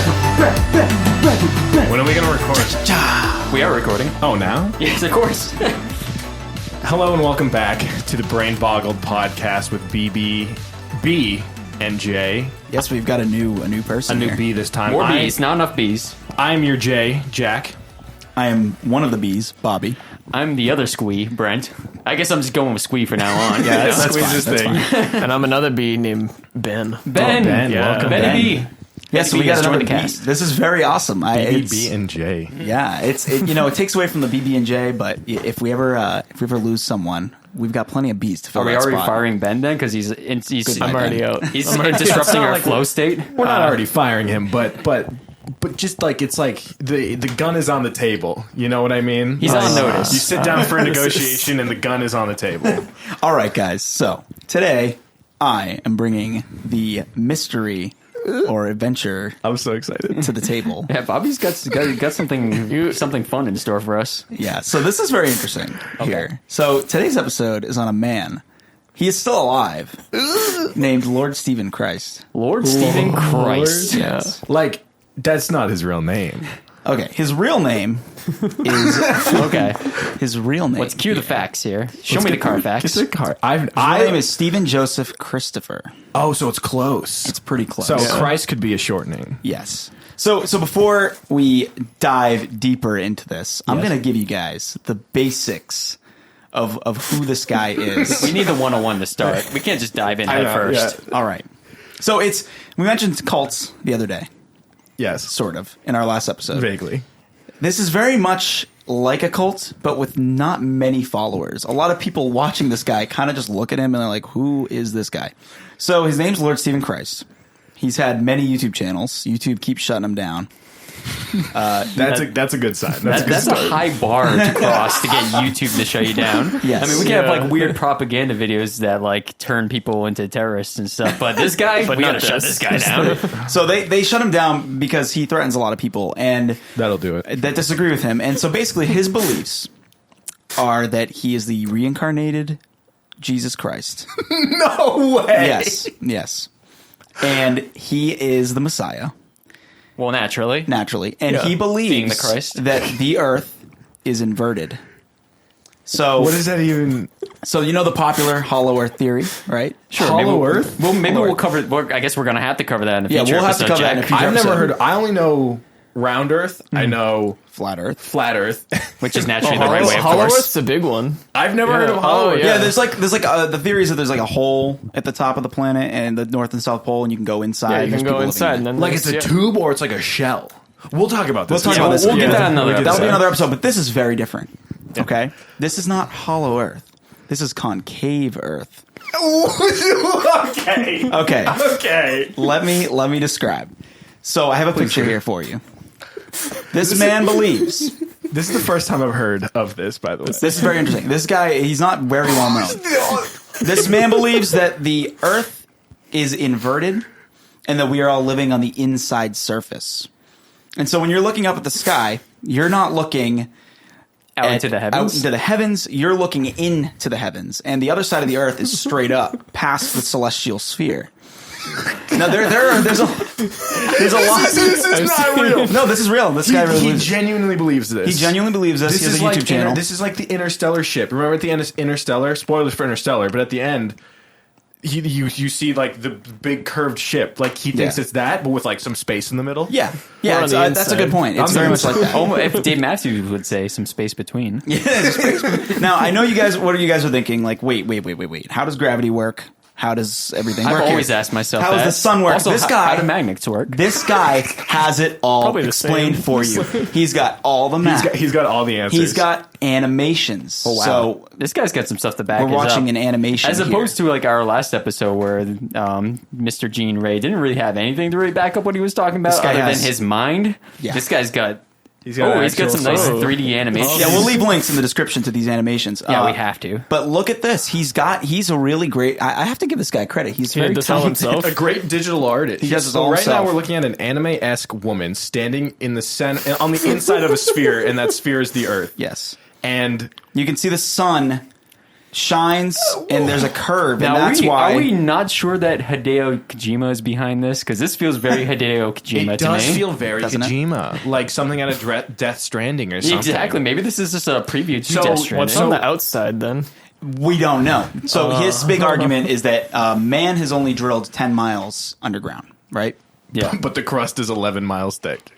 When are we going to record? We are recording. Oh, now? Yes, of course. Hello and welcome back to the Brain Boggled podcast with B, and J. Yes, we've got a new person A new here. B this time. More bees, not enough bees. I'm your J, Jack. I am one of the bees, Bobby. I'm the other squee, Brent. I guess I'm just going with squee for now on. Yeah, that's Squeeze fine, this that's thing. fine. And I'm another bee named Ben. Ben. Ben, welcome. Benny B. Yeah, so we B got has another joined bee. the cast. This is very awesome. B and J. Yeah, it takes away from the BB and J, but if we ever lose someone, we've got plenty of bees to fill Are we that already spot. firing Ben then? Because he's I'm already out. He's disrupting our flow state. We're not already firing him, but just like it's like the gun is on the table. You know what I mean? He's on notice. You sit down for a negotiation and the gun is on the table. All right, guys. So today I am bringing the mystery or adventure I'm so excited. to the table. Yeah, Bobby's got something fun in store for us. Yeah, so this is very interesting here. So today's episode is on a man. He is still alive, named Lord Stephen Christ. Lord Stephen Christ. Yes. Like, that's not his real name. Okay, his real name is Okay. his real name. Let's cue the facts here. Show me the Carfax. It's a car. His real name is Stephen Joseph Christopher. Oh, so it's close. It's pretty close. So Christ could be a short name. Yes. So before we dive deeper into this, I'm Yes. going to give you guys the basics of who this guy is. We need the 101 to start. We can't just dive in I head know, first. yeah. All right. So we mentioned cults the other day, Yes. sort of, in our last episode. Vaguely. This is very much like a cult, but with not many followers. A lot of people watching this guy kind of just look at him and they're like, who is this guy? So his name's Lord Stephen Christ. He's had many YouTube channels. YouTube keeps shutting him down. That's a good sign. That's a high bar to cross to get YouTube to shut you down. Yes. I mean, we can have like weird propaganda videos that like turn people into terrorists and stuff, but this guy, we gotta shut this guy down. So they shut him down because he threatens a lot of people and That'll do it. that disagree with him. And so basically his beliefs are that he is the reincarnated Jesus Christ. No way. Yes. And he is the Messiah. Well, naturally. And he Being believes the Christ. that the earth is inverted. So What is that even? So you know the popular hollow earth theory, right? Sure, Hollow maybe Earth? Maybe Hollow we'll Earth. cover. I guess we're gonna have to cover that in a Yeah, future we'll have to episode, cover that in a Jack. future I've never episode. heard. I only know round Earth. I know Flat earth. flat Earth. Which is naturally the right way, of Hollow course. Earth's a big one. I've never heard of Oh, Hollow Earth. Yeah, there's like the theories that there's like a hole at the top of the planet and the North and South Pole, and you can go inside. Yeah, you and there's can go people inside. living And in then Like it's a there's- tube or it's like a shell. We'll talk about this. We'll talk about this. We'll get Yeah. that in another That'll be episode. another episode, but this is very different. Okay, this is not hollow Earth. This is concave Earth. Okay. Okay, Okay. let me describe. So I have a picture here for you. This man believes. This is the first time I've heard of this, by the way. This is very interesting. This guy, he's not very well known. This man believes that the Earth is inverted and that we are all living on the inside surface. And so when you're looking up at the sky, you're not looking Out into the out heavens. into the heavens. You're looking into the heavens, and the other side of the Earth is straight up past the celestial sphere. Now there's a lot. This is not real. No, this is real. This guy really He believes. genuinely believes this. He genuinely believes this. He has a YouTube like channel. This is like the Interstellar ship. Remember at the end of Interstellar? Spoilers for Interstellar, but at the end, you see like the big curved ship. Like he thinks Yeah. it's that, but with like some space in the middle. Yeah, More on it's, the that's a inside. good point. It's I'm very the much like that. Oh, if Dave Matthews would say some space between. Now I know you guys. What are you guys are thinking? Like, wait. How does gravity work? How does everything work? I've always here? asked myself How that. does the sun work? Also, This how guy- do magnets work? This guy has it all Probably the explained same. for you. He's got all the math. He's got all the answers. He's got animations. Oh, wow. So This guy's got some stuff to back we're his watching up. an animation As opposed to like our last episode where Mr. Gene Ray didn't really have anything to really back up what he was talking about This guy other has- tin his mind. Yeah. This guy's got He's some actual nice photos. 3D animation. Yeah, we'll leave links in the description to these animations. Yeah, we have to. But look at this. He's a really great. I have to give this guy credit. He's very had to tell talented. himself. A great digital artist. He does his so own right self. now we're looking at an anime-esque woman standing in the center, on the inside of a sphere, and that sphere is the Earth. Yes. And You can see the sun shines and there's a curve, Now, and that's why. Are we not sure that Hideo Kojima is behind this? Because this feels very Hideo Kojima to me. It does feel very Doesn't it? Kojima, like something out of Death Stranding or something. Exactly. Maybe this is just a preview to So, Death Stranding. What's on the outside then? We don't know. So his big argument is that man has only drilled 10 miles underground, right? Yeah. But the crust is 11 miles thick.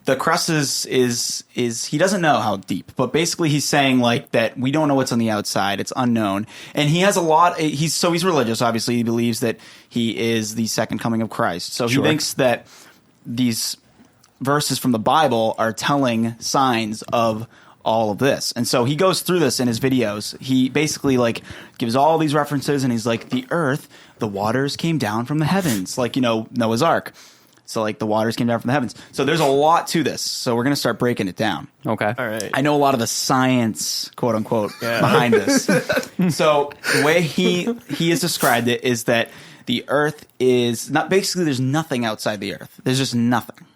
The crust is he doesn't know how deep, but basically he's saying like that we don't know what's on the outside. It's unknown. And he has a lot. He's religious. Obviously, he believes that he is the second coming of Christ. So he thinks that these verses from the Bible are telling signs of all of this. And so he goes through this in his videos. He basically like gives all these references, and he's like, the earth, the waters came down from the heavens, like, Noah's Ark. So like the waters came down from the heavens. So there's a lot to this. So we're going to start breaking it down. Okay. All right. I know a lot of the science, quote unquote, behind this. So the way he has described it is that the earth is not, basically there's nothing outside the earth. There's just nothing.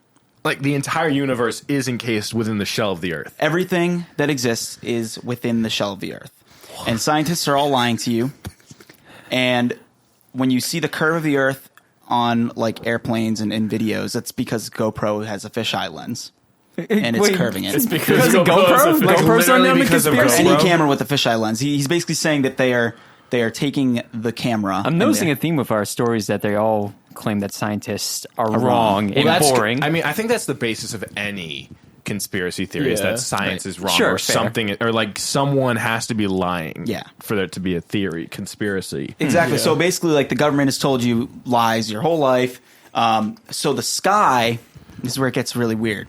Like the entire universe is encased within the shell of the earth. Everything that exists is within the shell of the earth. And scientists are all lying to you. And when you see the curve of the earth on like airplanes and in videos, that's because GoPro has a fisheye lens. And it's curving it. It's because of GoPro? Like, GoPro's on the because of conspiracy? Any GoPro? camera with a fisheye lens. He's basically saying that they are taking the camera. I'm noticing a theme with our stories that they all claim that scientists are wrong and That's- boring. I mean, I think that's the basis of any conspiracy theory is Yeah. that science is wrong Sure, or fair. something, or like someone has to be lying Yeah. for there to be a theory, conspiracy. Exactly. So basically, like the government has told you lies your whole life. So the sky, this is where it gets really weird.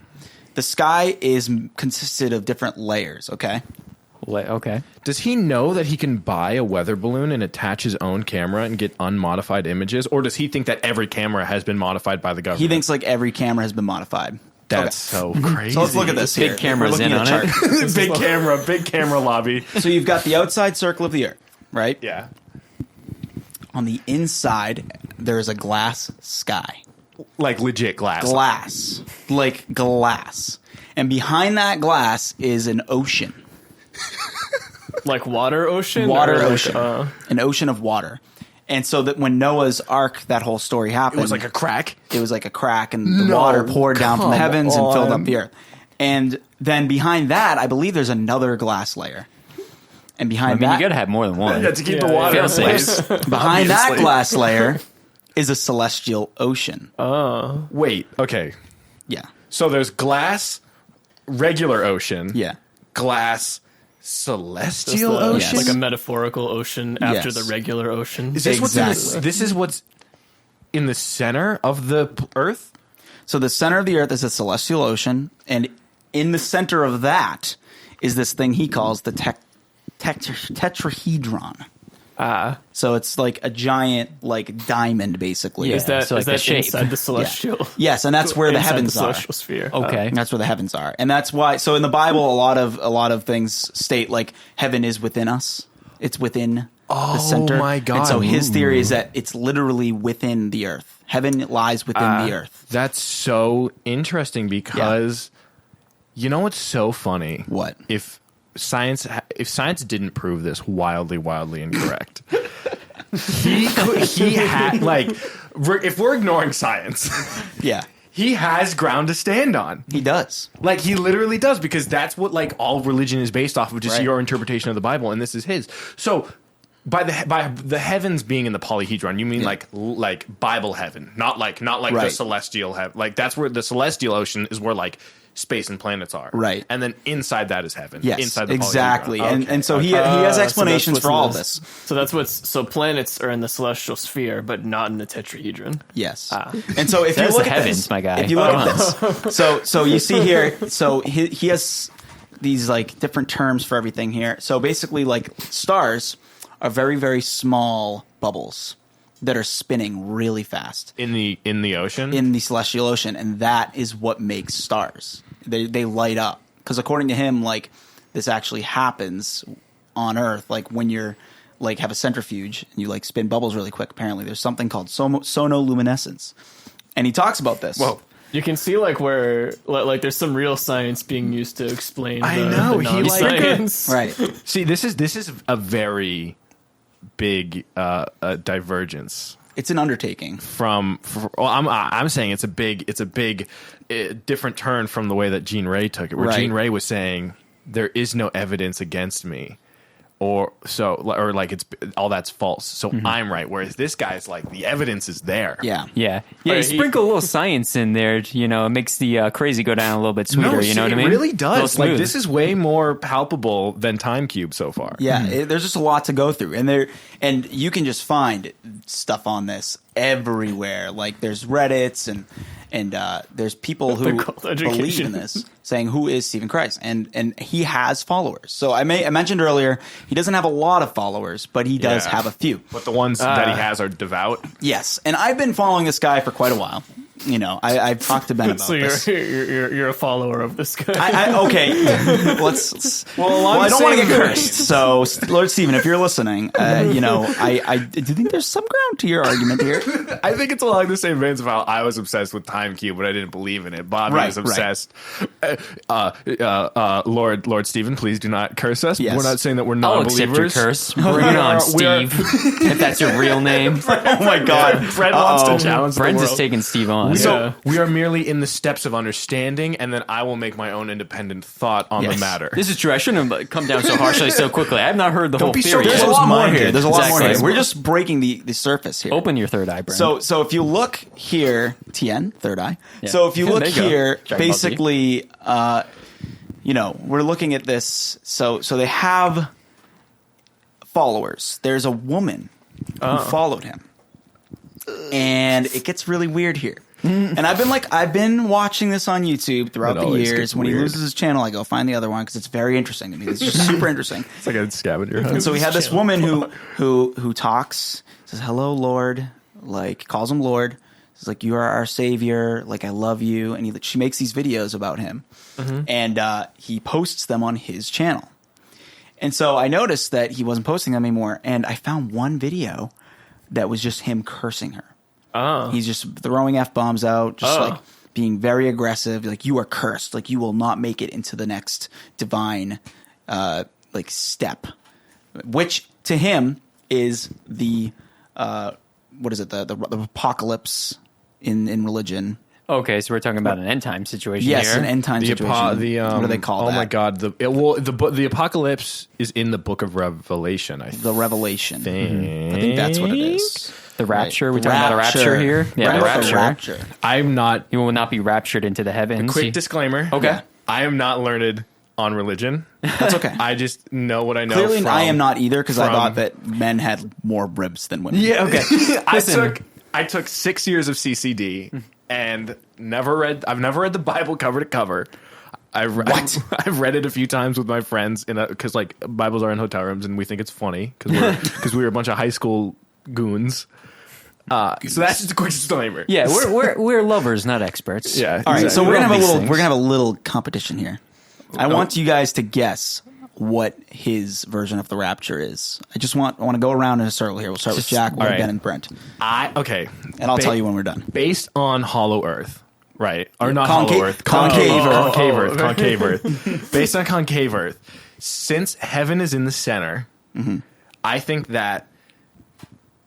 The sky is consisted of different layers. Okay. Okay. Does he know that he can buy a weather balloon and attach his own camera and get unmodified images, or does he think that every camera has been modified by the government? He thinks like every camera has been modified. that's so crazy. So let's look at this Big here. cameras We're looking in at a on chart. big camera lobby. So you've got the outside circle of the earth, right? Yeah. On the inside, there is a glass sky. Like legit glass. Glass. Like glass. And behind that glass is an ocean. Like water ocean? Water Or like, ocean. An ocean of water. And so that when Noah's Ark, that whole story happened. It was like a crack. It was like a crack, and the water poured down from the heavens and filled up the earth. And then behind that, I believe there's another glass layer. And I behind mean, that, you got to have more than one. Yeah, to keep the Yeah, water in yeah. place. behind that obviously. glass layer is a celestial ocean. Wait, okay. Yeah. So there's glass, regular ocean. Yeah. Glass, Just celestial the- ocean. Like a metaphorical ocean after Yes. the regular ocean. Is this Exactly. this is what's in the center of the Earth? So the center of the earth is a celestial ocean, and in the center of that is this thing he calls the tetrahedron. So it's like a giant like diamond, basically. Yeah. Is that, So like is the that shape. inside the celestial? Yes, and that's where the Inside heavens the are. celestial sphere. Okay. That's where the heavens are, and that's why. So in the Bible, a lot of things state like heaven is within us. It's within the center. my God. And so his theory is that it's literally within the earth. Heaven lies within the earth. That's so interesting because you know what's so funny? What? If science didn't prove this wildly incorrect. he had like if we're ignoring science, Yeah, he has ground to stand on. he does. Like he literally does, because that's what like all religion is based off of, just Right. your interpretation of the Bible, and this is his. So by the heavens being in the polyhedron, you mean like Bible heaven, not like the Right. celestial heaven. Like that's where the celestial ocean is, where like space and planets are. Right. And then inside that is heaven. Yes, Inside the exactly. polyhedron. And so he has explanations what's for all in of this. this. So that's so planets are in the celestial sphere, but not in the tetrahedron. Yes. And so if you There's look the at heavens, this, my guy. if you look at this, so you see here, so he has these like different terms for everything here. So basically, like stars are very, very small bubbles that are spinning really fast in the ocean. in the celestial ocean, and that is what makes stars. They light up, because according to him, like this actually happens on Earth, like when you're like have a centrifuge and you like spin bubbles really quick. Apparently, there's something called sonoluminescence, and he talks about this. Whoa. You can see like where like there's some real science being used to explain. I the know, he, like- non-science. Right. See, this is a very big divergence It's an undertaking. I'm saying it's a big different turn from the way that Jean Ray took it, where Right. Jean Ray was saying there is no evidence against me, or like it's all that's false. So I'm right. Whereas this guy's like the evidence is there. Yeah. Yeah. You sprinkle a little science in there, you know, it makes the crazy go down a little bit sweeter, you know what I mean? It really A does. little Like smooth. this is way more palpable than Time Cube so far. Yeah, there's just a lot to go through, and you can just find stuff on this everywhere. Like there's Reddits and there's people who called believe education. in this, saying who is Stephen Christ, and he has followers. So I mentioned earlier he doesn't have a lot of followers, but he does Yeah. have a few. But the ones that he has are devout. Yes, and I've been following this guy for quite a while. You know, I've talked to Ben about So this. you're a follower of this guy. Okay, let's. Well, I don't want to get saying- cursed. So, Lord Stephen, if you're listening, you know, I do think there's some ground to your argument here. I think it's along the same veins of how I was obsessed with Time Cube, but I didn't believe in it. Bobby Right, was obsessed. Lord Stephen, please do not curse us. Yes. We're not saying that we're I'll non-believers. accept your curse. Bring it on, We are- Steve. If that's your real name. Oh my God, Brent wants to challenge Brent the is world. taking Steve on. So we are merely in the steps of understanding, and then I will make my own independent thought on Yes. the matter. This is true. I shouldn't have come down so harshly so quickly. I have not heard the whole be so theory. There's yet. a lot more Close-minded. here. There's a lot more Exactly. here. We're just breaking the surface here. Open your third eye, Brent. So if you look here, TN, third eye. Yeah. So if you look There you go. here, Dragon Ball Z. basically, you know, we're looking at this. So they have followers. There's a woman who followed him, and it gets really weird here. And I've been watching this on YouTube throughout It the always years. gets When he weird. loses his channel, I go find the other one because it's very interesting to me. It's just super interesting. It's like a scavenger hunt. And so we had this woman who talks, says, "Hello, Lord," like calls him Lord. Says like, "You are our savior. Like I love you." And she makes these videos about him, and he posts them on his channel. And so I noticed that he wasn't posting them anymore, and I found one video that was just him cursing her. Oh. He's just throwing F-bombs out, just like being very aggressive. Like, you are cursed. Like, you will not make it into the next divine, like, step. Which, to him, is the, what is it? The apocalypse in religion. okay, so we're talking about an end time situation Yes, here. an end time situation. What do they call that? Oh my God! The apocalypse is in the book of Revelation. The Revelation. I think. I think that's what it is. The rapture. Right. We're talking about a rapture here. Yeah, Right, the about rapture. I'm not. You will not be raptured into the heavens. Quick disclaimer. Okay. I am not learned on religion. That's okay. I just know what I know. Clearly, from, I am not either because I from- thought that men had more ribs than women. Yeah, okay. I took 6 years of CCD and I've never read the Bible cover to cover. I've read it a few times with my friends because like Bibles are in hotel rooms and we think it's funny because we were a bunch of high school goons. So that's just a quick disclaimer. Yeah, we're lovers, not experts. Yeah. All right, so We we're gonna love have these we're things. gonna have a little competition here. I want you guys to guess what his version of the rapture is. I want to go around in a circle here. We'll start with Jack, all right. Ben, and Brent, Okay. and I'll tell you when we're done. Based on Hollow Earth, right? Or not Concave- Hollow Earth. concave Earth. Concave Earth. Concave Earth. Based on Concave Earth, since heaven is in the center, I think that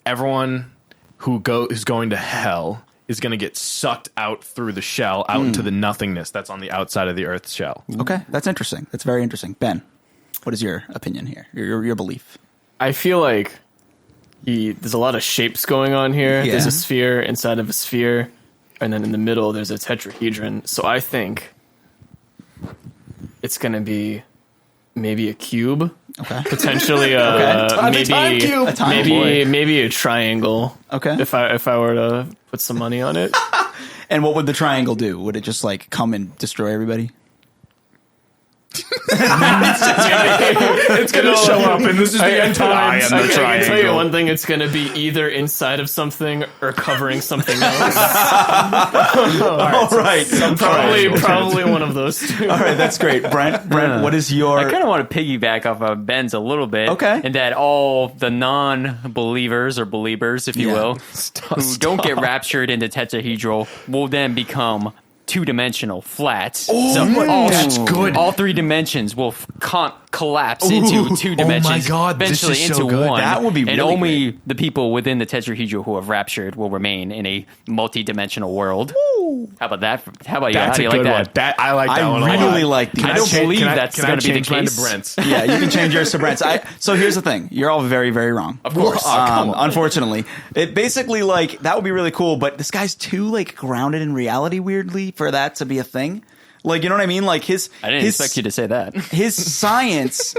everyone who's going to hell is going to get sucked out through the shell, out into the nothingness that's on the outside of the Earth's shell. Okay, that's interesting. That's very interesting. Ben, what is your opinion here? Your belief? I feel like there's a lot of shapes going on here. Yeah. There's a sphere inside of a sphere, and then in the middle there's a tetrahedron. So I think it's gonna be maybe a cube, Okay. potentially time cube. A time boy. maybe a triangle. Okay. If I were to put some money on it, And what would the triangle do? Would it just like come and destroy everybody? It's going to show up, and this is the end times. I can tell you one thing: it's going to be either inside of something or covering something else. All right. Probably one of those two. All right, that's great. Brent, what is your... I kind of want to piggyback off of Ben's a little bit. Okay. And that all the non-believers or believers, if you Yeah. will, who don't get raptured into tetrahedral will then become two-dimensional flat. That's good. All three dimensions will collapse into two dimensions. Oh my God, this eventually is so into good. one. That would be and really only the people within the tetrahedral who have raptured will remain in a multi-dimensional world. How about that? How about you? How That's do a you good like one. that? That I like that I one a really lot. like these. I don't believe Can I- that's can I going to be the change mine to case. Brent's? Yeah, you can change yours to Brent's. So here's the thing. You're all very, very wrong. Of course. Unfortunately. It basically, like, that would be really cool, but this guy's too, like, grounded in reality, weirdly, for that to be a thing. Like, you know what I mean? Like, I didn't expect you to say that. his science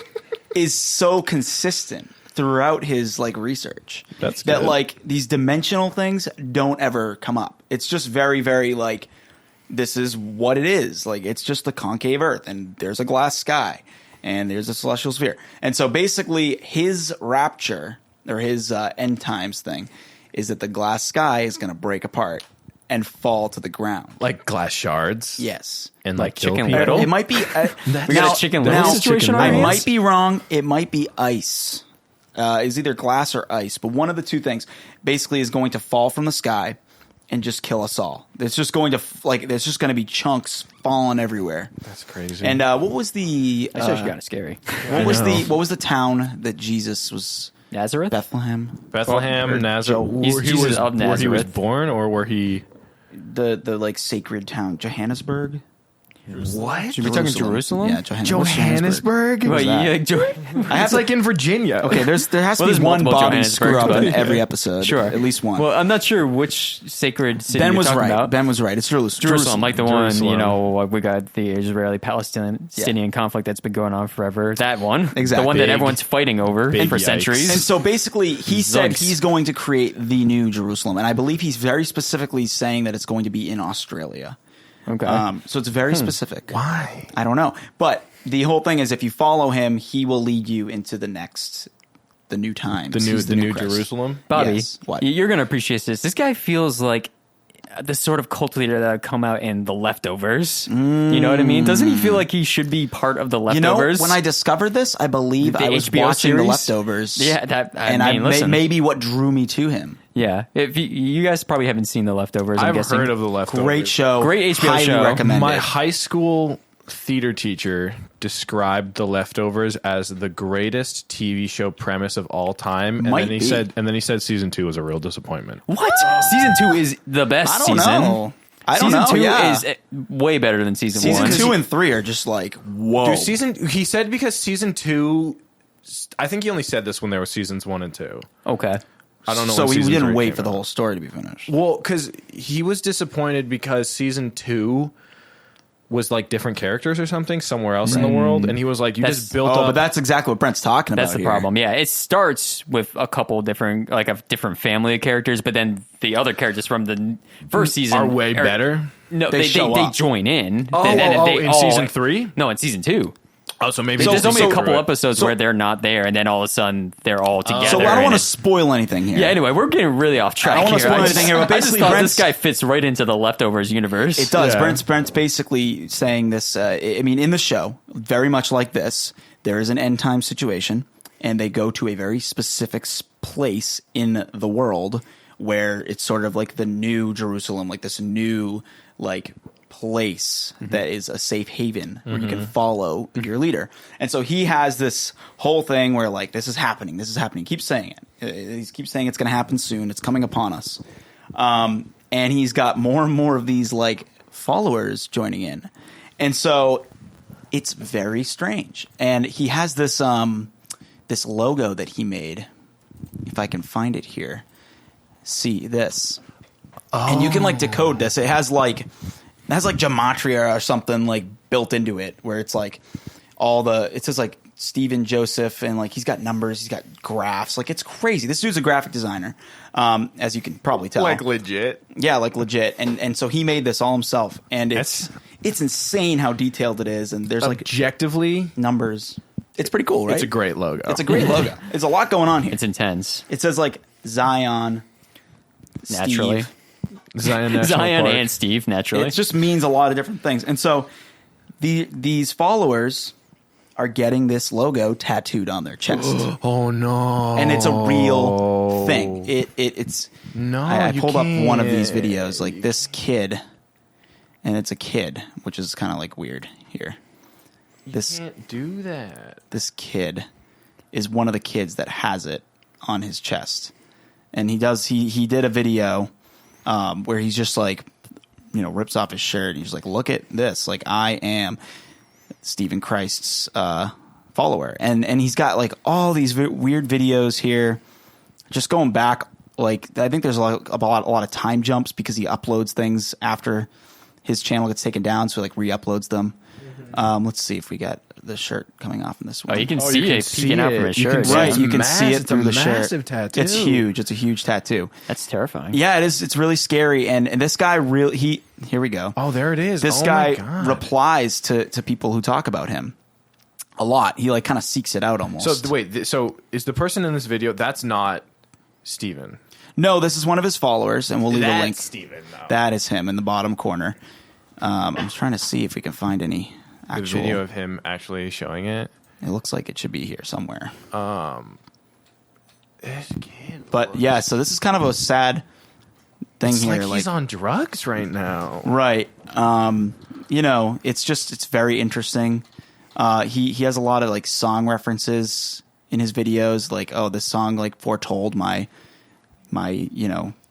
is so consistent throughout his, like, research. That's that, good. like, these dimensional things don't ever come up. It's just very, very, like, this is what it is. Like, it's just the concave Earth, and there's a glass sky, and there's a celestial sphere. And so basically, his rapture, or his end times thing, is that the glass sky is going to break apart and fall to the ground. Like glass shards. Yes. And Like kill Chicken people? Little? It might be. We got a Chicken Little now, situation on I our hands? might be wrong. It might be ice. It's either glass or ice, but one of the two things basically is going to fall from the sky and just kill us all. It's just going to there's just going to be chunks falling everywhere. That's crazy. And what was the? That's actually kind of scary. What was the town that Jesus was? Nazareth? Bethlehem. Bethlehem, Nazareth. He's Where he Jesus was, of where he was Nazareth. born, or where he? The like sacred town, Johannesburg. What? Should we be talking Jerusalem? Yeah, Johannesburg? Where's that? That's like in Virginia. Okay, there has to Well, be there's one multiple Bobby screw up Johannesburgs, in but- every episode. Sure. At least one. Well, I'm not sure which sacred city Ben you're was talking right. about. Ben was right. It's Jerusalem, like the one, Jerusalem. you know, we got the Israeli-Palestinian conflict that's been going on forever. That one. Exactly. The one that Big- everyone's fighting over big for yikes. centuries. And so basically, he said Zunks. he's going to create the new Jerusalem. And I believe he's very specifically saying that it's going to be in Australia. Okay. So it's very specific. Why? I don't know. But the whole thing is if you follow him, he will lead you into the new times. He's The new Christ. Jerusalem. Bobby, Yes. What? you're going to appreciate this. This guy feels like the sort of cult leader that would come out in The Leftovers. You know what I mean? Doesn't he feel like he should be part of The You know, Leftovers? when I discovered this, I believe The I was HBO watching The series? Leftovers. Yeah, listen. maybe what drew me to him. Yeah, if you guys probably haven't seen The Leftovers, I'm I've guessing. heard of The Leftovers. Great show. Great HBO Highly show. recommended. My high school theater teacher described The Leftovers as the greatest TV show premise of all time, and Might then he be. said season 2 was a real disappointment. What? Season 2 is the best I don't season. know. I don't Season know. 2 yeah. is way better than season Season 1. 2 and 3 are just like, whoa. Dude, he said because season 2, I think he only said this when there were seasons 1 and 2. Okay. I don't know. So when we season didn't 3 wait came for the out. whole story to be finished. Well, because he was disappointed because season 2 was like different characters or something somewhere else in the world, and he was like, "You That's- just built Oh, up." but that's exactly what Brent's talking about. That's the here. problem. Yeah, it starts with a couple different, like a different family of characters, but then the other characters from the first season are way better. No, They they show they up. join in. Oh, They in all- season 3? No, in season 2. Oh, so maybe There's only a couple Right. episodes where they're not there, and then all of a sudden they're all together. So I don't and want to it's- spoil anything here. Yeah. Anyway, we're getting really off track. I don't wanna here. spoil just- anything here, but I just basically thought Brent's- this guy fits right into the Leftovers universe. It does. Yeah. Brent's basically saying this. I mean, in the show, very much like this, there is an end time situation, and they go to a very specific place in the world where it's sort of like the new Jerusalem, like this new like place that is a safe haven where you can follow your leader. And so he has this whole thing where like this is happening. He keeps saying it. He keeps saying it's going to happen soon. It's coming upon us. And he's got more and more of these like followers joining in. And so it's very strange. And he has this this logo that he made. If I can find it here. See this. And you can like decode this. It has like gematria or something like built into it where it's like it says like Stephen Joseph and like he's got numbers, he's got graphs. Like it's crazy. This dude's a graphic designer, as you can probably tell. like legit. Yeah, like legit. And so he made this all himself, and it's That's- insane how detailed it is. And there's like Objectively, numbers. It's pretty cool, right? it's a great logo. It's a great logo. There's a lot going on here. It's intense. It says like Zion, Naturally. Steve. Zion National Zion Park. and Steve, naturally. It just means a lot of different things. And so these followers are getting this logo tattooed on their chest. Oh no! And it's a real thing. It's No, I you pulled up one of these can't. videos. Like this kid and it's a kid, which is kind of like weird here. You can't do that. This kid is one of the kids that has it on his chest, and he did a video where he's just like, rips off his shirt. He's like, look at this, like I am Stephen Christ's follower, and he's got like all these weird videos here, just going back. Like I think there's a lot of time jumps because he uploads things after his channel gets taken down, so he like re-uploads them. Let's see if we got the shirt coming off in this one. Oh, you can see it peeking out from his shirt. You can see it through the shirt. It's a massive tattoo. It's huge. It's a huge tattoo. That's terrifying. Yeah, it is. It's really scary. And this guy here we go. Oh, there it is. This guy replies to people who talk about him a lot. He like kind of seeks it out almost. So wait, so is the person in this video, that's not Steven? No, this is one of his followers, and we'll leave a link. That's Steven, though. That is him in the bottom corner. I'm just trying to see if we can find any actual video of him actually showing it. It looks like it should be here somewhere. This kid, but yeah, so this is kind of a sad thing it's here. Like he's on drugs right now, right? It's very interesting. He has a lot of like song references in his videos, like, oh, this song like foretold my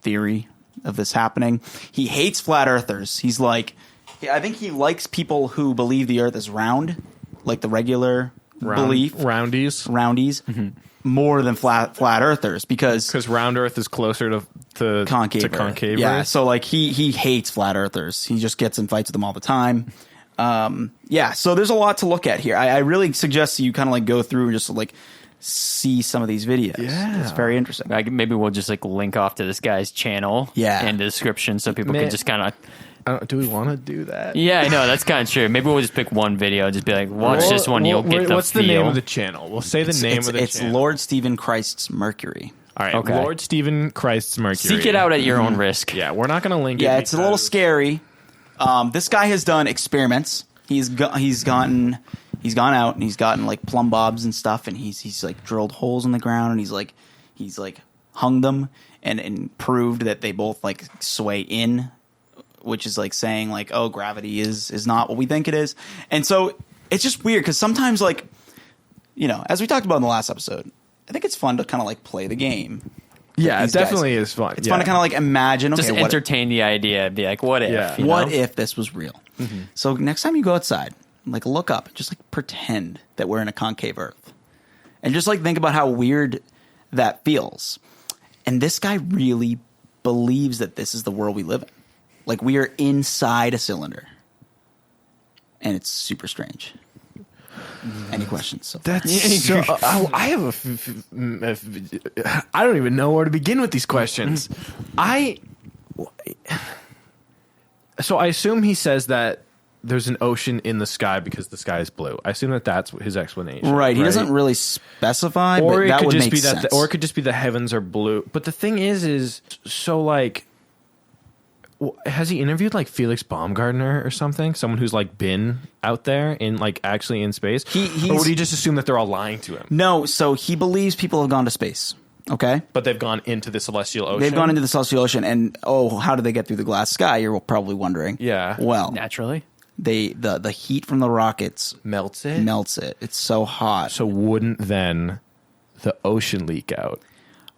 theory of this happening. He hates flat earthers. He's like, I think he likes people who believe the earth is round, like the regular belief. Roundies. More than flat earthers because round earth is closer to concave. Yeah, earth. so like he hates flat earthers. He just gets in fights with them all the time. So there's a lot to look at here. I really suggest you kind of like go through and just like see some of these videos. Yeah, it's very interesting. Maybe we'll just like link off to this guy's channel in the description so people can just kind of. Do we want to do that? Yeah, I know, that's kind of true. Maybe we'll just pick one video and just be like, watch this one, you'll get the What's feel. the name of the channel? We'll say the name of the channel. It's Lord Stephen Christ's Mercury. All right, okay. Lord Stephen Christ's Mercury. Seek it out at your own risk. Yeah, we're not going to link it. Yeah, it's a little scary. This guy has done experiments. He's gone out and he's gotten like plumb bobs and stuff, and he's like drilled holes in the ground, and he's like hung them and proved that they both like sway in, which is like saying like, oh, gravity is not what we think it is. And so it's just weird because sometimes like, as we talked about in the last episode, I think it's fun to kind of like play the game. Yeah, it definitely is fun. It's fun to kind of like imagine. Okay, just entertain the idea. Be like, what if? Yeah. What if this was real? Mm-hmm. So next time you go outside, like look up, just like pretend that we're in a concave Earth, and just like think about how weird that feels. And this guy really believes that this is the world we live in. Like we are inside a cylinder, and it's super strange. Any questions? So That's so. I have I don't even know where to begin with these questions. So I assume he says that there's an ocean in the sky because the sky is blue. I assume that that's his explanation. Right. He doesn't really specify, or but it that could would just make be sense. that, or it could just be the heavens are blue. But the thing is so like. Has he interviewed like Felix Baumgartner or something? Someone who's like been out there in like actually in space? Or would he just assume that they're all lying to him? No, so he believes people have gone to space. Okay, but they've gone into the celestial ocean. They've gone into the celestial ocean, and how did they get through the glass sky? You're probably wondering. Yeah. Well, naturally, the heat from the rockets melts it. It's so hot. So wouldn't then the ocean leak out?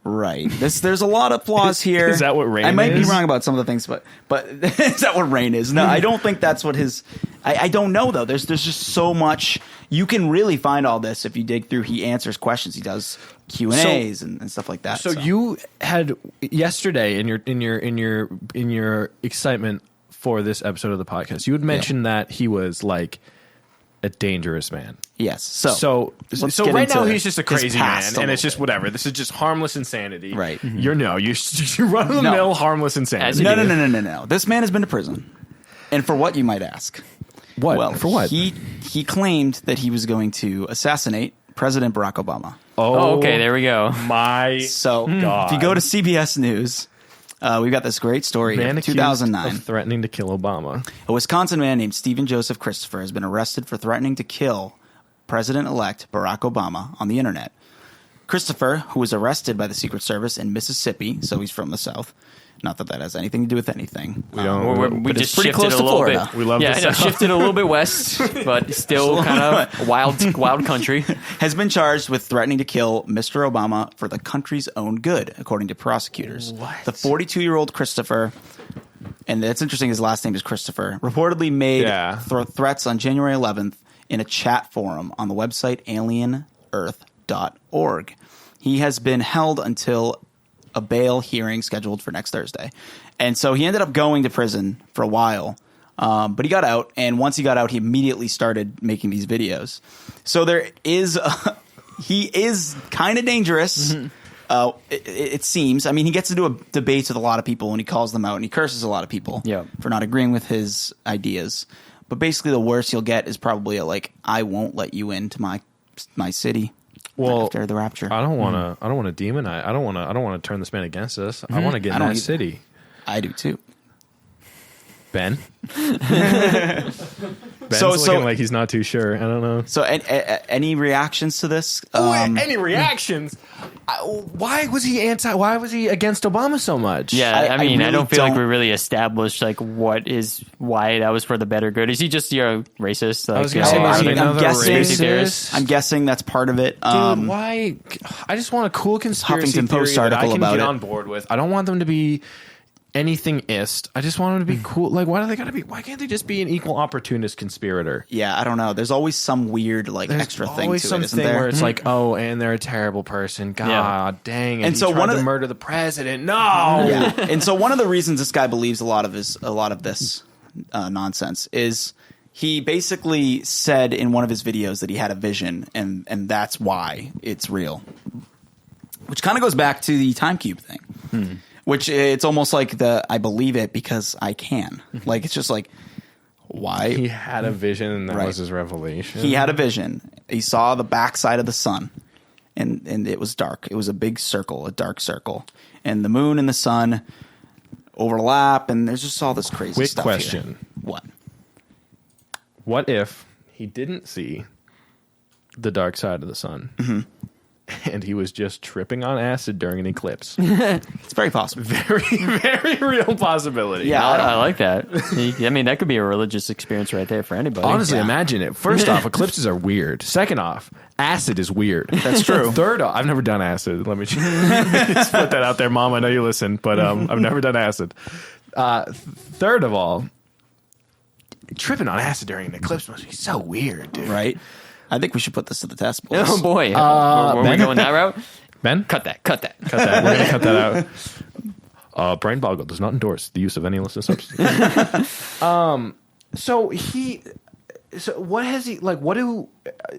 Right. There's a lot of flaws here. Is that what rain is? I might be wrong about some of the things, but is that what rain is? No, I don't think that's what his... I don't know, though. There's just so much... You can really find all this if you dig through. He answers questions. He does Q&As and stuff like that. So you had... Yesterday, in your excitement for this episode of the podcast, you had mentioned that he was like a dangerous man. Yes. So right now he's just a crazy man, and it's just bit. whatever. This is just harmless insanity. Right. Mm-hmm. You're run of the mill harmless insanity. No. This man has been to prison, and for what, you might ask? What? Well, for what? He claimed that he was going to assassinate President Barack Obama. Oh, okay. There we go. My God. If you go to CBS News. We've got this great story here. 2009. Of threatening to kill Obama. A Wisconsin man named Stephen Joseph Christopher has been arrested for threatening to kill President-elect Barack Obama on the internet. Christopher, who was arrested by the Secret Service in Mississippi, so he's from the South, Not that has anything to do with anything. We don't. We But it's just pretty shifted close a to little Florida. bit. We love yeah, the I know, South. shifted a little bit west, but still kind of wild country. Has been charged with threatening to kill Mr. Obama for the country's own good, according to prosecutors. What? The 42-year-old Christopher, and it's interesting, his last name is Christopher, reportedly made threats on January 11th in a chat forum on the website alienearth.org. He has been held until a bail hearing scheduled for next Thursday. And so he ended up going to prison for a while. But he got out, and once he got out, he immediately started making these videos. So there is, he is kind of dangerous. It seems. I mean, he gets into debates with a lot of people, and he calls them out, and he curses a lot of people for not agreeing with his ideas. But basically, the worst you'll get is probably I won't let you into my city. Well, after the rapture, I don't want to. I don't want to demonize. I don't want to turn this man against us. I want to get in that city. I do too. Ben. Ben's looking like he's not too sure. I don't know. So, any reactions to this? Any reactions? Why was he anti? Why was he against Obama so much? Yeah, I I mean, I really don't feel like don't- we really established why that was for the better good. Is he just racist? I was going to say, was he another racist? I'm guessing that's part of it. Dude, why? I just want a cool conspiracy Huffington theory Post that I article can about get it. on board with. I don't want them to be anything-ist. I just want them to be cool. Like, why do they got to be? Why can't they just be an equal opportunist conspirator? Yeah, I don't know. There's always some weird extra thing always to it, something isn't there? where it's like, oh, and they're a terrible person. God dang it! And he so tried one of to the- murder the president. No. Yeah. And so one of the reasons this guy believes a lot of this nonsense is he basically said in one of his videos that he had a vision, and that's why it's real. Which kind of goes back to the time cube thing. Which it's almost like I believe it because I can. Like, it's just like, why? He had a vision, and that Right. was his revelation. He had a vision. He saw the backside of the sun, and it was dark. It was a big circle, a dark circle. And the moon and the sun overlap, and there's just all this crazy Quick stuff question. here. What? What if he didn't see the dark side of the sun, and he was just tripping on acid during an eclipse? It's very possible. Very, very real possibility. Yeah, I like that. I mean, that could be a religious experience right there for anybody. Honestly, imagine it. First off, eclipses are weird. Second off, acid is weird. That's true. Third off, I've never done acid. Let me just put that out there, Mom. I know you listen, but I've never done acid. Third of all, tripping on acid during an eclipse must be so weird, dude. Right? I think we should put this to the test, boys. Oh boy, were we Ben? going that route? Ben? Cut that. Cut that. We're going to cut that out. Brain Boggle does not endorse the use of any illicit substance. So what has he, like,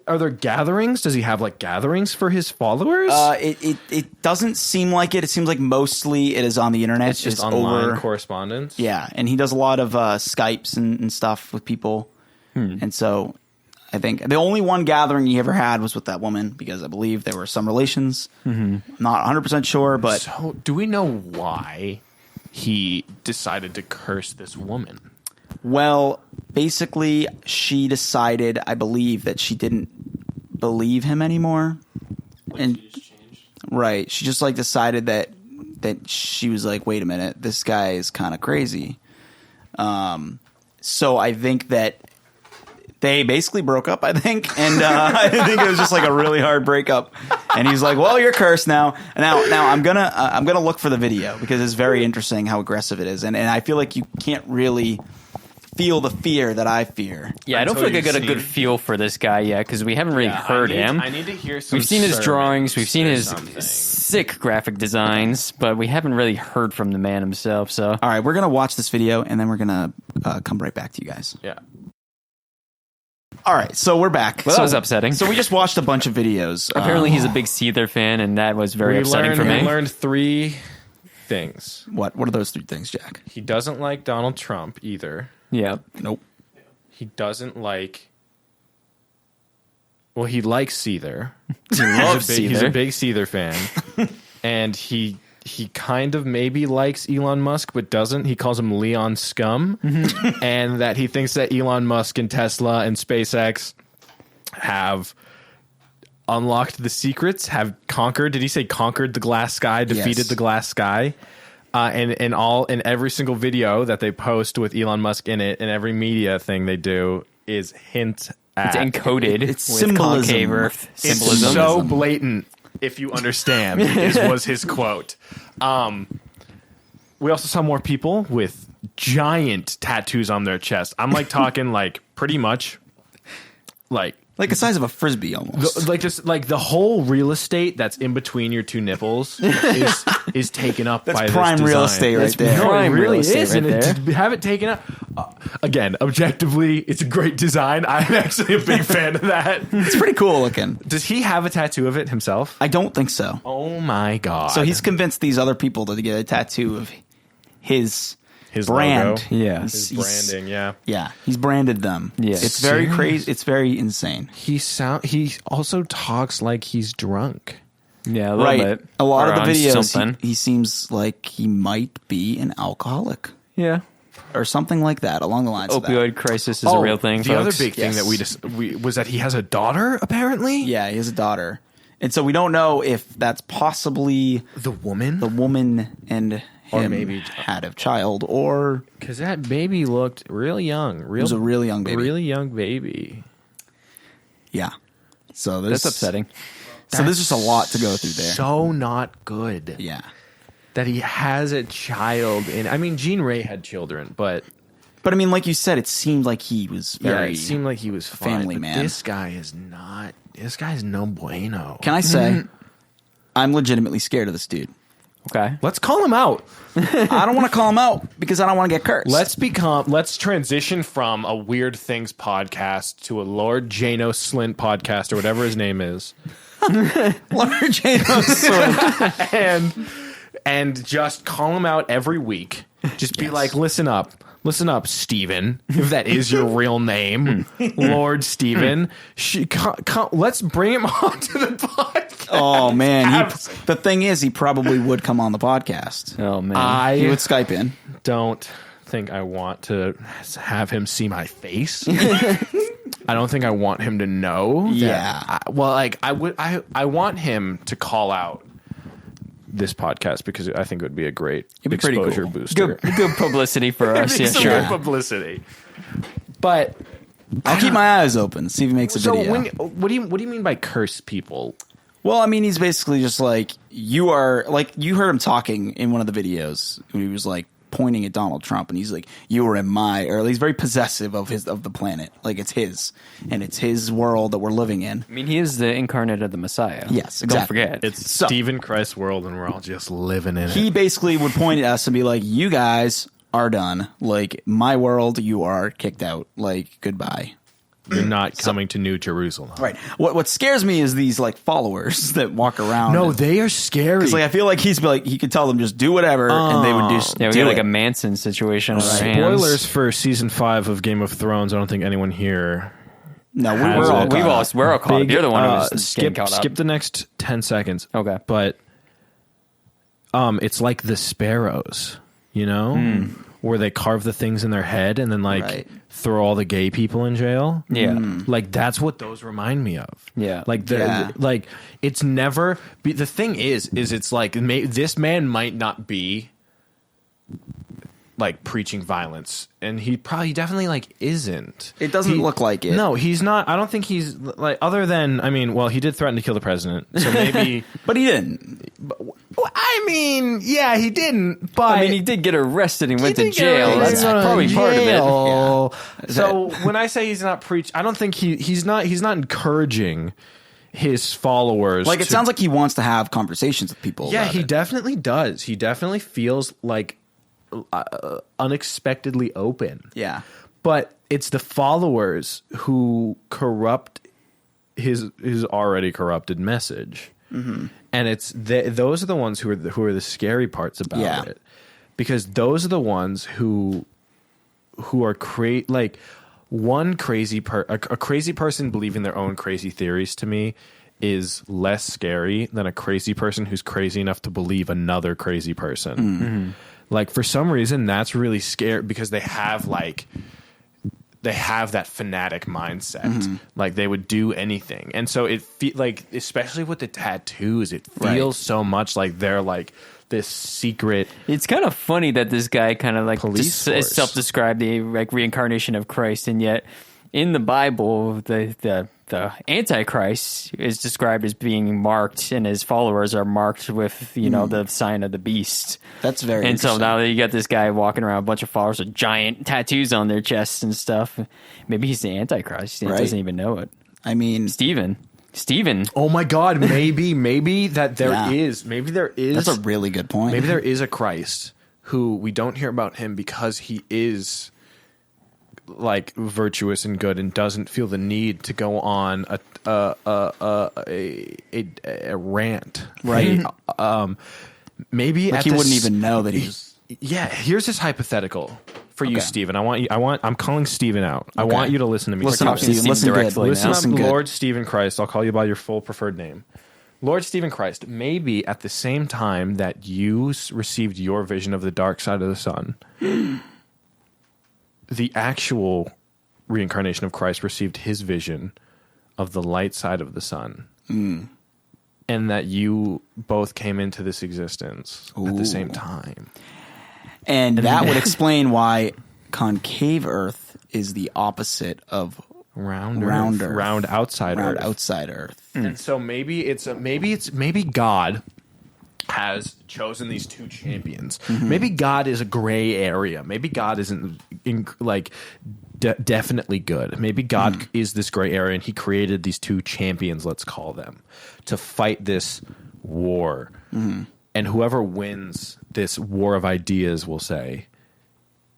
are there gatherings? Does he have, like, gatherings for his followers? It doesn't seem like it. It seems like mostly it is on the internet. It's just online correspondence? Yeah, and he does a lot of Skypes and stuff with people. And so I think the only one gathering he ever had was with that woman, because I believe there were some relations. I'm not 100% sure, but So do we know why he decided to curse this woman? well, basically she decided, I believe, that she didn't believe him anymore. And right, she just decided that she was like, wait a minute, this guy is kind of crazy. So I think that they basically broke up, I think. And I think it was just a really hard breakup. And he's like, well, you're cursed now. Now I'm gonna look for the video, because it's very interesting how aggressive it is. And I feel like you can't really feel the fear that I fear. Yeah, I don't feel like I got a good feel for this guy yet, because we haven't really heard him. I need to hear some We've seen his sermons drawings, we've seen or his something. sick graphic designs, but we haven't really heard from the man himself. So All right, we're gonna watch this video, and then we're gonna come right back to you guys. Yeah. All right, so we're back. Well, that was upsetting. So we just watched a bunch of videos. apparently he's a big Seether fan, and that was very upsetting for We me. learned three things. What are those three things, Jack? He doesn't like Donald Trump either. Yeah, Nope. He doesn't like... Well, he likes Seether. loves He's a Seether. big Seether fan. And he kind of maybe likes Elon Musk, but doesn't. He calls him Leon Scum. And that he thinks that Elon Musk and Tesla and SpaceX have unlocked the secrets, have conquered. Did he say conquered the glass sky, defeated Yes. the glass sky? and in every single video that they post with Elon Musk in it, and every media thing they do is hint It's at. encoded It's with symbolism. concave earth It's symbolism. so blatant, if you understand, was his quote. We also saw more people with giant tattoos on their chest. I'm like talking like pretty much like Like the size of a frisbee, almost. like just like the whole real estate that's in between your two nipples is taken up by this prime real design. estate right It's- there. No, it Prime real really estate is, right and there. to have it taken up again. Objectively, it's a great design. I'm actually a big fan of that. It's pretty cool looking. Does he have a tattoo of it himself? I don't think so. Oh my god! So he's convinced these other people to get a tattoo of his His brand. logo. Yeah. his branding. Yeah. Yeah, he's branded them. Yeah. It's very Serious? crazy. It's very insane. He also talks like he's drunk. Yeah, a little bit. A lot Or of the on videos, something. he seems like he might be an alcoholic Yeah. or something like that, along the lines of that. Opioid crisis is a real thing, The other folks. big thing Yes. that we was that he has a daughter. Apparently, Yeah, he has a daughter. And so we don't know if that's possibly the woman. the woman and Or him maybe- had a child, or Because that baby looked real young. it was a really young baby. Really young baby. Yeah. So there's, That's upsetting. So there's just a lot to go through there. So not good Yeah. that he has a child. I mean, Jean Ray had children, but But I mean, like you said, it seemed like he was very. it seemed like he was fine, family but man. This guy is not. This guy's no bueno. Can I say, I'm legitimately scared of this dude. Okay. Let's call him out. I don't want to call him out because I don't want to get cursed. Let's transition from a Weird Things podcast to a Lord Jano Slint podcast or whatever his name is. Lord Janos. and just call him out every week. Just be like, listen up, Steven, if that is your real name, Lord Steven. Let's bring him onto the podcast. Oh man, the thing is, he probably would come on the podcast. Oh, man. He I would Skype in. don't think I want to have him see my face. I don't think I want him to know. that Yeah. I want him to call out this podcast because I think it would be a great It'd be pretty exposure cool. booster. Good publicity for us. Yeah, Some sure. good publicity. But I'll keep my eyes open, see if he makes a so video. what do you mean by curse people? Well, I mean, he's basically just like, you are, like, you heard him talking in one of the videos when he was like pointing at Donald Trump, and he's like, you were in my, or he's very possessive of the planet, like it's his, and it's his world that we're living in. I mean, he is the incarnate of the Messiah. Yes, Don't exactly. forget. It's So- Stephen Christ's world, and we're all just living in He it. basically would point at us and be like, you guys are done, like my world, you are kicked out, like goodbye. You're not coming to New Jerusalem. Right. What scares me is these like followers that walk around. No, and- they are scary. 'cause, like, I feel like he could tell them just do whatever, and they would just yeah, we do got like it. a Manson situation on our hands. Spoilers for season 5 of Game of Thrones. I don't think anyone here. No, has we're all it. we're all caught up. Big, You're the one who's getting skip caught up. skip the next 10 seconds. Okay. But it's like the sparrows, you know, where they carve the things in their head and then like Right. throw all the gay people in jail. Yeah. Like that's what those remind me of. Yeah. Like Yeah. like it's never the thing is it's like this man might not be like preaching violence, and he definitely like isn't. It doesn't look like it. No, he's not. I don't think he's like, other than, I mean, well, he did threaten to kill the president, so maybe. But he didn't. I mean, yeah, he didn't. But I mean, he did get arrested and went to did get jail. arrested That's and went to probably part of it. jail. Yeah. So when I say he's not preach, I don't think he's not encouraging his followers. Like, it sounds like he wants to have conversations with people. Yeah, about he it. definitely does. He definitely feels like unexpectedly open. Yeah. But it's the followers who corrupt his already corrupted message, and it's those are the ones who are the scary parts about Yeah. it, because those are the ones who are like one crazy a crazy person believing their own crazy theories to me is less scary than a crazy person who's crazy enough to believe another crazy person. Like, for some reason, that's really scary because they have that fanatic mindset. Like, they would do anything. And so like, especially with the tattoos, it feels so much like they're like this secret. It's kind of funny that this guy kind of like Police is force. self-described the like reincarnation of Christ, and yet in the Bible, the Antichrist is described as being marked, and his followers are marked with the sign of the beast. That's very And so interesting. now you got this guy walking around, a bunch of followers with giant tattoos on their chests and stuff. Maybe he's the Antichrist. He Right. doesn't even know it. I mean, Steven. Oh my God! Maybe that there Yeah. is. Maybe there is. that's a really good point. Maybe there is a Christ who we don't hear about him because he is like virtuous and good and doesn't feel the need to go on a rant, Right. Maybe Like at he this- wouldn't even know that he was. Yeah, here's his hypothetical for you, Okay. Stephen. I'm calling Stephen out. I want you to listen to me. Listen up, talking to Stephen. Stephen Listen good. directly now. Listen up, Listen good. Lord Stephen Christ. I'll call you by your full preferred name. Lord Stephen Christ, maybe at the same time that you received your vision of the dark side of the sun, the actual reincarnation of Christ received his vision of the light side of the sun. And that you both came into this existence at the same time. And that would explain why concave Earth is the opposite of Round Round Earth, Earth. round outside round Earth. outside Earth. And so maybe God has chosen these two champions. Maybe God is a gray area. Maybe God isn't definitely good. Maybe God is this gray area, and he created these two champions, let's call them, to fight this war. And whoever wins this war of ideas, we'll say,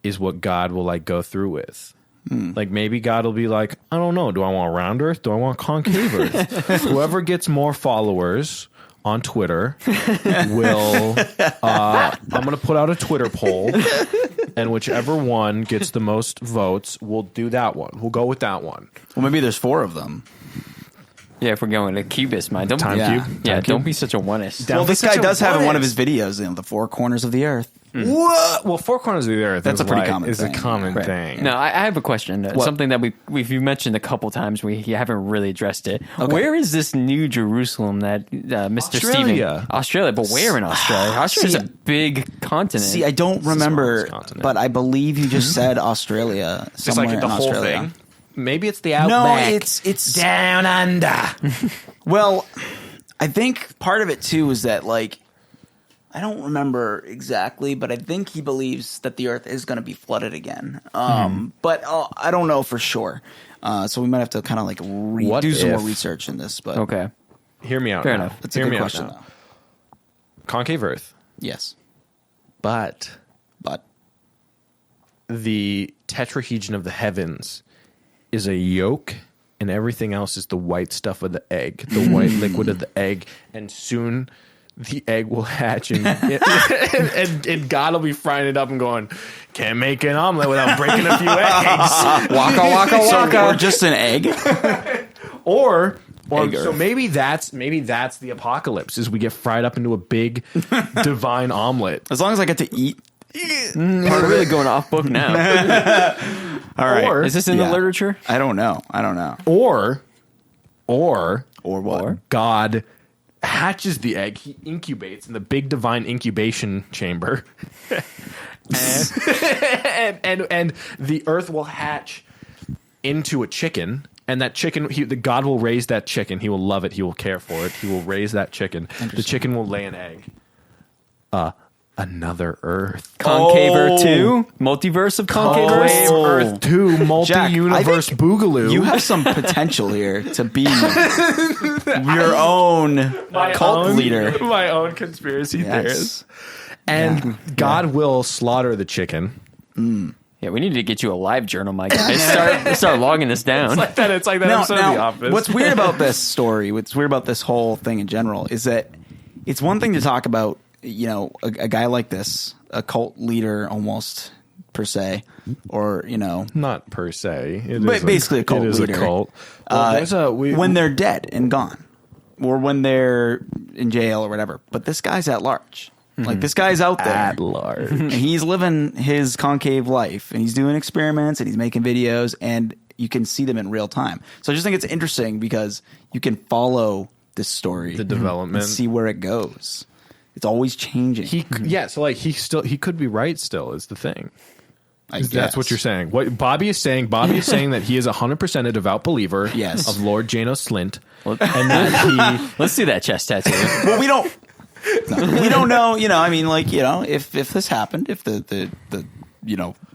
is what God will like go through with. Like maybe God will be like, I don't know. Do I want round Earth? Do I want concave Earth? Whoever gets more followers on Twitter will. I'm going to put out a Twitter poll, and whichever one gets the most votes, we'll do that one. We'll go with that one. Well, maybe there's 4 of them. Yeah, if we're going to cubist, man. Don't Time Yeah. cube. Yeah, Time don't cube. be such a onist. Down Well, for this guy such a does have in one of onist. his videos, the 4 corners of the Earth. What? Well, four corners of the earth. That's is a pretty like- common is thing. a common Right. thing. No, I have a question. Something that we've mentioned a couple times. We haven't really addressed it. Okay. Where is this New Jerusalem that Mr. Australia. Steven? Australia, but where in Australia? Australia's See, a big continent. See, I don't remember, smallest continent. but I believe you just said Australia. It's Somewhere like the in whole Australia. thing. Maybe it's the No, outback. it's down under. Well, I think part of it too is that like I don't remember exactly, but I think he believes that the Earth is going to be flooded again. But I don't know for sure. So we might have to kind of like What do some more if- research in this. But okay. Hear me out. Fair now. enough. that's a Hear good me out question now. though. Concave Earth, Yes, but but the tetrahedron of the heavens is a yolk, and everything else is the white stuff of the egg, the white liquid of the egg, and soon the egg will hatch, and, and God will be frying it up and going, can't make an omelet without breaking a few eggs. Waka waka so waka. or just an egg. Or Egg so Earth. maybe that's the apocalypse, is we get fried up into a big divine omelet. As long as I get to eat. We're really going off book now. All right. Or- Is this in Yeah. the literature? I don't know. Or Or what? God hatches the egg, he incubates in the big divine incubation chamber, and the earth will hatch into a chicken, and that chicken, the God will raise that chicken. He will love it. He will care for it. He will raise that chicken. The chicken will lay an egg. Another Earth. Concave Oh. Earth 2? Multiverse of Concave Concave Earth? Earth 2, multi-universe Jack, I think boogaloo. You have some potential here to be your own cult leader. My own conspiracy Yes. theorist. And God will slaughter the chicken. Yeah, we need to get you a live journal, my guy. Start logging this down. It's like that Now, episode of The Office. what's weird about this story, what's weird about this whole thing in general, is that it's one thing to talk about, you know, a guy like this, a cult leader almost per se, or you know, Not per se. It But is basically a cult It is leader. a cult. Well, there's when they're dead and gone, or when they're in jail or whatever. But this guy's at large. Like this guy's out there. at large. And he's living his concave life, and he's doing experiments, and he's making videos, and you can see them in real time. So I just think it's interesting because you can follow this story, The development. and see where it goes. It's always changing. So like he could be right still is the thing. I That's what you're saying. What Bobby is saying that he is 100% a devout believer of Lord Janos Slint. Well, And that let's see that chest tattoo. Well, we don't know, I mean, like, if this happened, if the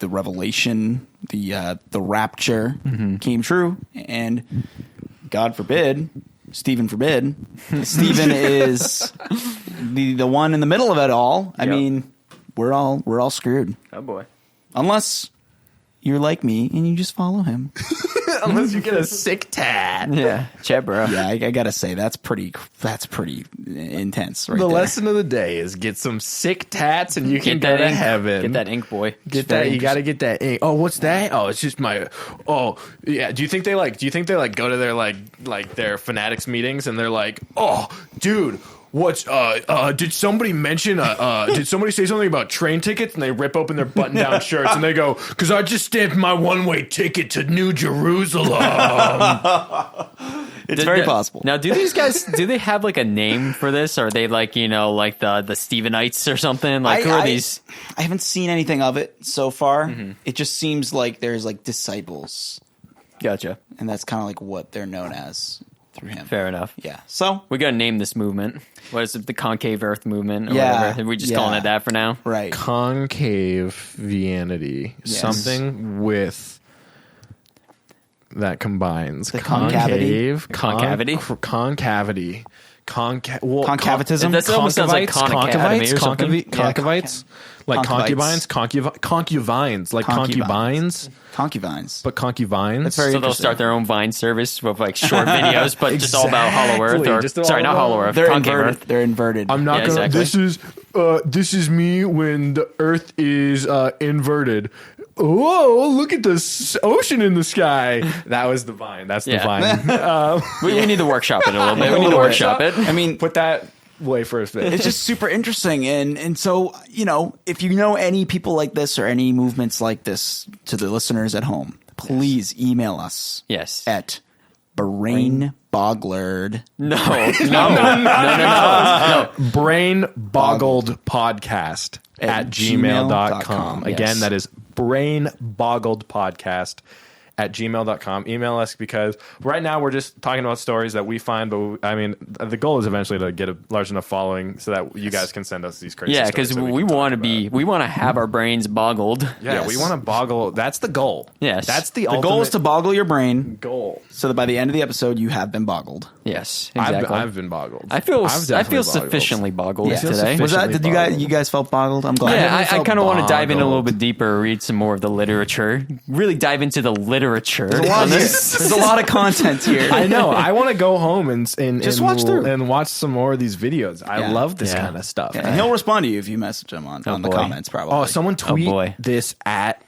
revelation, the rapture came true, and God forbid, Stephen forbid, Stephen is the one in the middle of it all. I mean, we're all screwed. Oh boy. Unless you're like me and you just follow him. unless you get a sick tat. Yeah, chat, bro. Yeah, I gotta say that's pretty intense. Right The there. lesson of the day is get some sick tats and you can Get go that to ink. heaven. Get that ink, boy. Get that. You got to get that ink. Oh, what's that? Oh, it's just my. Oh, yeah. Do you think they go to their their fanatics meetings and they're like, oh, dude. What's did somebody mention did somebody say something about train tickets? And they rip open their button down shirts and they go, because I just stamped my one-way ticket to New Jerusalem. It's very possible. Now, do these guys do they have like a name for this? Or are they like the Stephenites or something? Like who are these? I haven't seen anything of it so far. Mm-hmm. It just seems like there's like disciples, Gotcha. and that's kind of like what they're known as through him. Fair enough. Yeah. So We got to name this movement. What is it? The Concave Earth movement or Yeah, whatever? Are we just calling yeah. it that for now? right. Concavianity. Yes. Something with that combines The concavity? Concavity? Concavity. Concavitism? That almost sounds like Khan Academy or something. Concavites, like Concavites. concubines, like concubines, Concubines. but concubines. That's very So they'll interesting. start their own Vine service with like short videos, but just all about Hollow Earth. Exactly, Or just all sorry, not about- Hollow Earth. They're Concave inverted. Earth. They're inverted. I'm not Yeah, gonna. exactly. This is me when the Earth is inverted. Whoa! Look at the ocean in the sky. That was the Vine. That's the Yeah. Vine. We need to workshop it a little bit. We need to workshop it. I mean, Put that way first. it's just super interesting, and so if you know any people like this or any movements like this, to the listeners at home, please email us Yes. at brainbogglerd. No. Brain boggled podcast at gmail.com. Yes. Again, that is brain boggled podcast at gmail.com. Email us because right now we're just talking about stories that we find, but the goal is eventually to get a large enough following so that you guys can send us these crazy Yeah, stories. because that we can talk want to about. we want to have our brains boggled. Yeah, Yes. we want to boggle. That's the goal. Yes. That's the The ultimate goal is to boggle your brain goal. so that by the end of the episode you have been boggled. Yes, exactly. I've been boggled. I feel definitely boggled. sufficiently boggled Yeah. today. Was that? Did boggled. you guys felt boggled? I'm glad. Yeah, I felt kind of want to dive in a little boggled. bit deeper, read some more of the literature, really dive into the literature on this. There's a lot of content here. I know. I want to go home and Just watch through. and watch some more of these videos. I Yeah. love this Yeah. kind of stuff. And he'll respond to you if you message him on the boy. comments, probably. Oh, someone tweet boy. this at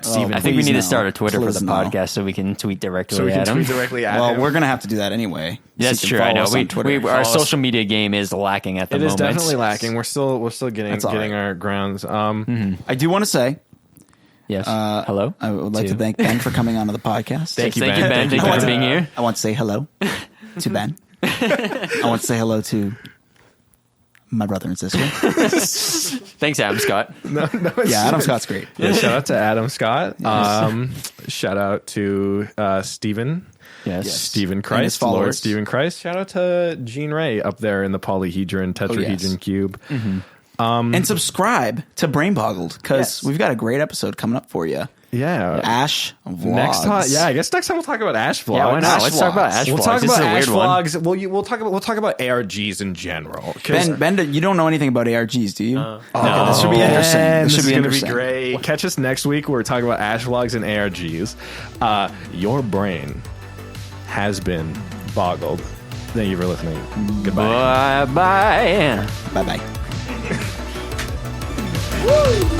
Steven. I think we Please need no. to start a Twitter for Please the no. podcast so we can tweet directly so we can at him. tweet directly at Well, him. we're gonna have to do that anyway. That's So you true. can I know. follow us on Twitter. Our Follow us. social media game is lacking at the It is moment. definitely lacking. We're still getting That's all right. our grounds. I do want to say, Yes. Hello. I would like to thank Ben for coming onto the podcast. Thank you, Thank Ben. you, Ben. Thank you for being here. I want to say hello to Ben. I want to say hello to my brother and sister. Thanks, Adam Scott. Yeah, Adam Scott's great. Yeah, shout out to Adam Scott. Shout out to Stephen. Yes. Stephen And his Christ, Lord followers. Stephen Christ. Shout out to Gene Ray up there in the polyhedron, tetrahedron cube. And subscribe to Brain Boggled because Yes. we've got a great episode coming up for you. Yeah. Ash Vlogs. Next time, I guess next time we'll talk about Ash vlogs. Yeah, why not? Ash Let's talk about vlogs. Ash We'll vlogs. talk This about is a Ash weird one. vlogs. We'll talk about ARGs in general. Ben, you don't know anything about ARGs, do you? No. This should be interesting. This This should be going to be interesting. great. Catch us next week. We're talking about Ash vlogs and ARGs. Your brain has been boggled. Thank you for listening. Goodbye. Bye bye. Bye bye. Woo!